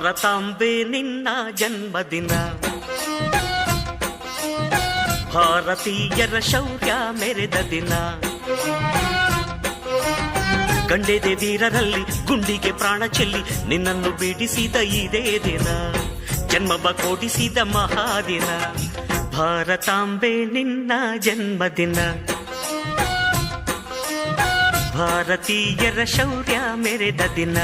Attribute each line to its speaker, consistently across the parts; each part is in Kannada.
Speaker 1: ಭಾರತಾಂಬೆ ನಿನ್ನ ಜನ್ಮದಿನ, ಭಾರತೀಯರ ಶೌರ್ಯ ಮೆರೆದ ದಿನ. ಗಂಡೆದೆ ವೀರರಲ್ಲಿ ಗುಂಡಿಗೆ ಪ್ರಾಣ ಚೆಲ್ಲಿ ನಿನ್ನನ್ನು ಬಿಡಿಸಿದ ಇದೇ ದಿನ, ಜನ್ಮವ ಕೊಡಿಸಿದ ಮಹಾದಿನ. ಭಾರತಾಂಬೆ ನಿನ್ನ ಜನ್ಮದಿನ, ಭಾರತೀಯರ ಶೌರ್ಯ ಮೆರೆದ ದಿನ.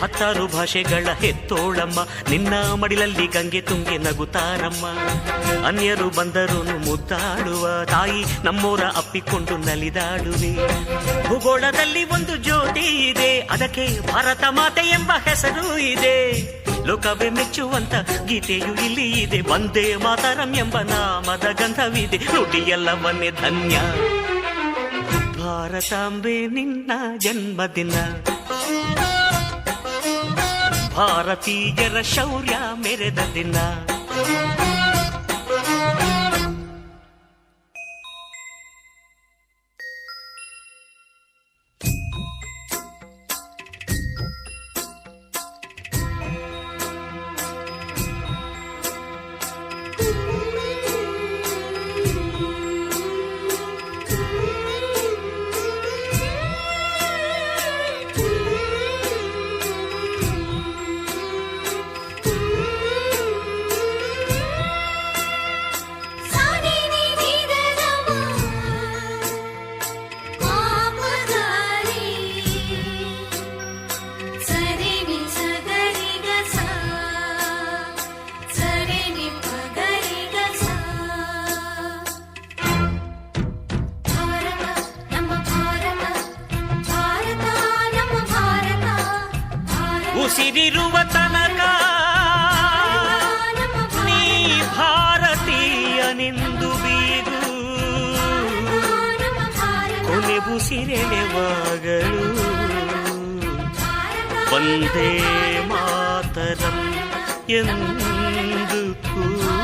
Speaker 1: ಹತ್ತಾರು ಭಾಷೆಗಳ ಹೆತ್ತೋಳಮ್ಮ, ನಿನ್ನ ಮಡಿಲಲ್ಲಿ ಗಂಗೆ ತುಂಗೆ ನಗುತ್ತಾರಮ್ಮ. ಅನ್ಯರು ಬಂದರು ಮುದ್ದಾಡುವ ತಾಯಿ, ನಮ್ಮೋರ ಅಪ್ಪಿಕೊಂಡು ನಲಿದಾಡುವೆ. ಭೂಗೋಳದಲ್ಲಿ ಒಂದು ಜ್ಯೋತಿ ಇದೆ, ಅದಕ್ಕೆ ಭಾರತ ಮಾತೆ ಎಂಬ ಹೆಸರು ಇದೆ. ಲೋಕವೇ ಮೆಚ್ಚುವಂತ ಗೀತೆಯು ಇಲ್ಲಿ ಇದೆ, ವಂದೇ ಮಾತರಂ ಎಂಬ ನಾಮದ ಗಂಧವಿದೆ. ನುಡಿಯೆಲ್ಲವನ್ನೇ ಧನ್ಯ. ಭಾರತಾಂಬೆ ನಿನ್ನ ಜನ್ಮದಿನ, ಭಾರತೀಯರ ಶೌರ್ಯ ಮೆರೆದ ದಿನ. ಉಸಿರಿರುವ ತನಕ ನೀ ಭಾರತೀಯನೆಂದು ಬೀಗು, ಕೊನೆ ಉಸಿರೆಳೆವಾಗಲು ವಂದೇ ಮಾತರಂ ಎಂದು ಕೂಗು.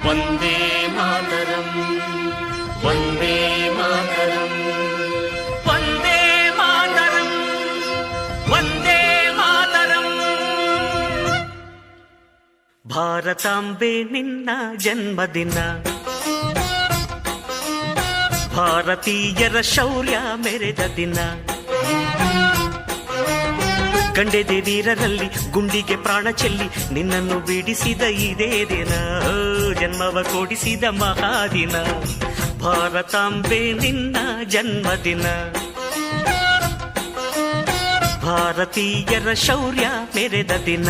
Speaker 1: ವಂದೇ ಮಾತರಂ, ವಂದೇ ಮಾತರಂ, ವಂದೇ ಮಾತರಂ, ವಂದೇ ಮಾತರಂ. ಭಾರತಾಂಬೆ ನಿನ್ನ ಜನ್ಮದಿನ, ಭಾರತೀಯರ ಶೌರ್ಯ ಮೆರೆದ ದಿನ. ಗಂಡೆದೆ ವೀರರಲ್ಲಿ ಗುಂಡಿಗೆ ಪ್ರಾಣ ಚೆಲ್ಲಿ ನಿನ್ನನ್ನು ಬಿಡಿಸಿದ ಇದೇ ದಿನ, ಜನ್ಮವ ಕೊಡಿಸಿದ ಮಹಾದಿನ. ಭಾರತಾಂಬೆ ನಿನ್ನ ಜನ್ಮದಿನ, ಭಾರತೀಯರ ಶೌರ್ಯ ಮೆರೆದ ದಿನ.